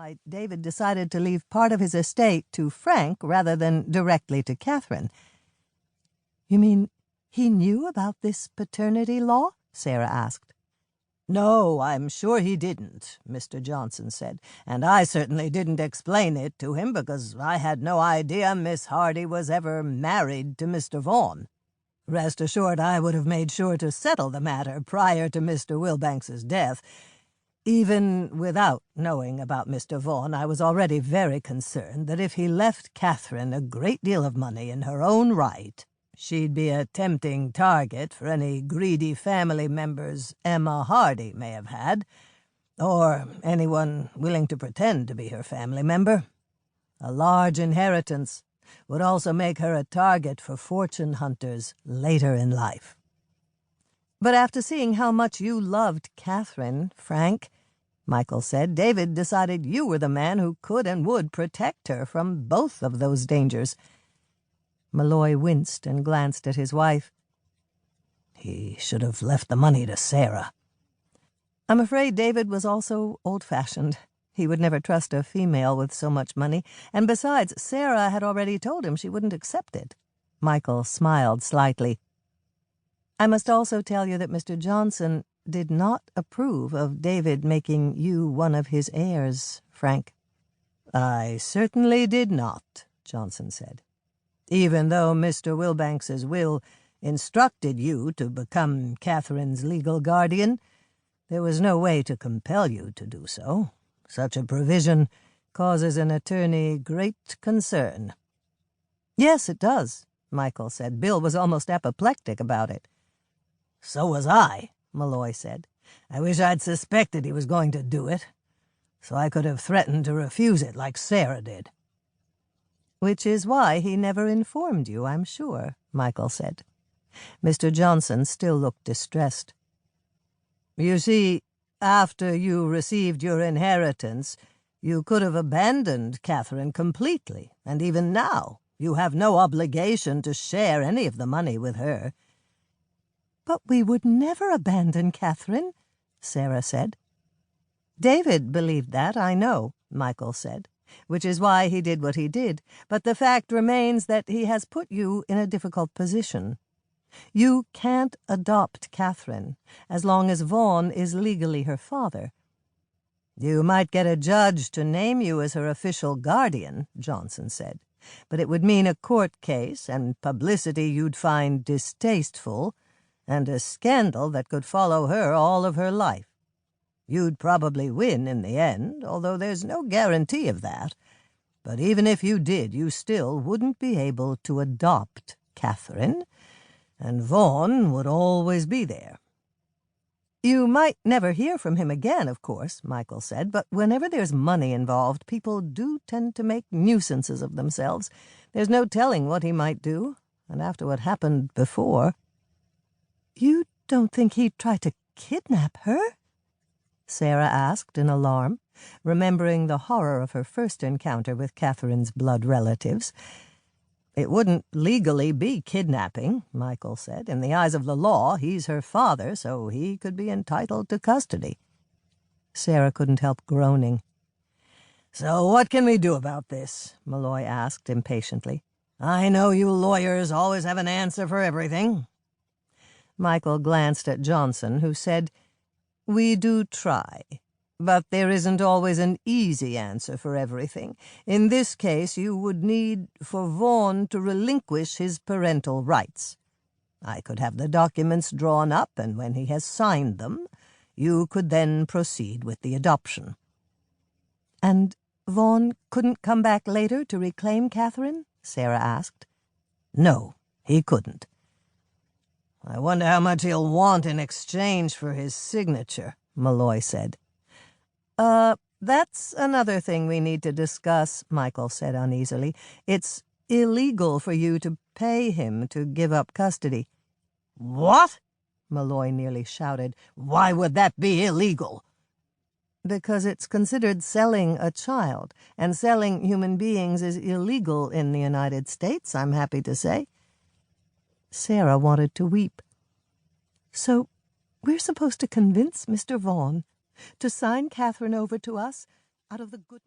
why David decided to leave part of his estate to Frank rather than directly to Catherine. "You mean he knew about this paternity law?" Sarah asked. "No, I'm sure he didn't," Mr. Johnson said, "and I certainly didn't explain it to him because I had no idea Miss Hardy was ever married to Mr. Vaughn. Rest assured, I would have made sure to settle the matter prior to Mr. Wilbanks's death. Even without knowing about Mr. Vaughn, I was already very concerned that if he left Catherine a great deal of money in her own right, she'd be a tempting target for any greedy family members Emma Hardy may have had, or anyone willing to pretend to be her family member. A large inheritance would also make her a target for fortune hunters later in life." "But after seeing how much you loved Catherine, Frank," Michael said, "David decided you were the man who could and would protect her from both of those dangers." Malloy winced and glanced at his wife. "He should have left the money to Sarah." "I'm afraid David was also old-fashioned. He would never trust a female with so much money, and besides, Sarah had already told him she wouldn't accept it." Michael smiled slightly. "I must also tell you that Mr. Johnson did not approve of David making you one of his heirs, Frank." "I certainly did not," Johnson said. "Even though Mr. Wilbanks's will instructed you to become Catherine's legal guardian, there was no way to compel you to do so. Such a provision causes an attorney great concern." "Yes, it does," Michael said. Bill was almost apoplectic about it. "So was I," Malloy said. "I wish I'd suspected he was going to do it, so I could have threatened to refuse it like Sarah did." "Which is why he never informed you, I'm sure," Michael said. Mr. Johnson still looked distressed. "You see, after you received your inheritance, you could have abandoned Catherine completely, and even now you have no obligation to share any of the money with her." "But we would never abandon Catherine," Sarah said. "David believed that, I know," Michael said, "which is why he did what he did. But the fact remains that he has put you in a difficult position. You can't adopt Catherine as long as Vaughn is legally her father." "You might get a judge to name you as her official guardian," Johnson said, "but it would mean a court case and publicity you'd find distasteful, and a scandal that could follow her all of her life. You'd probably win in the end, although there's no guarantee of that. But even if you did, you still wouldn't be able to adopt Catherine, and Vaughn would always be there." "You might never hear from him again, of course," Michael said, "but whenever there's money involved, people do tend to make nuisances of themselves. There's no telling what he might do, and after what happened before—" "You don't think he'd try to kidnap her?" Sarah asked in alarm, remembering the horror of her first encounter with Catherine's blood relatives. "It wouldn't legally be kidnapping," Michael said. "In the eyes of the law, he's her father, so he could be entitled to custody." Sarah couldn't help groaning. "So what can we do about this?" Malloy asked impatiently. "I know you lawyers always have an answer for everything." Michael glanced at Johnson, who said, "We do try. But there isn't always an easy answer for everything. In this case, you would need for Vaughn to relinquish his parental rights. I could have the documents drawn up, and when he has signed them, you could then proceed with the adoption." "And Vaughn couldn't come back later to reclaim Catherine?" Sarah asked. "No, he couldn't." "I wonder how much he'll want in exchange for his signature," Malloy said. That's another thing we need to discuss," Michael said uneasily. "It's illegal for you to pay him to give up custody." "What?" Malloy nearly shouted. "Why would that be illegal?" "Because it's considered selling a child, and selling human beings is illegal in the United States, I'm happy to say." Sarah wanted to weep. "So we're supposed to convince Mr. Vaughn to sign Catherine over to us out of the good..."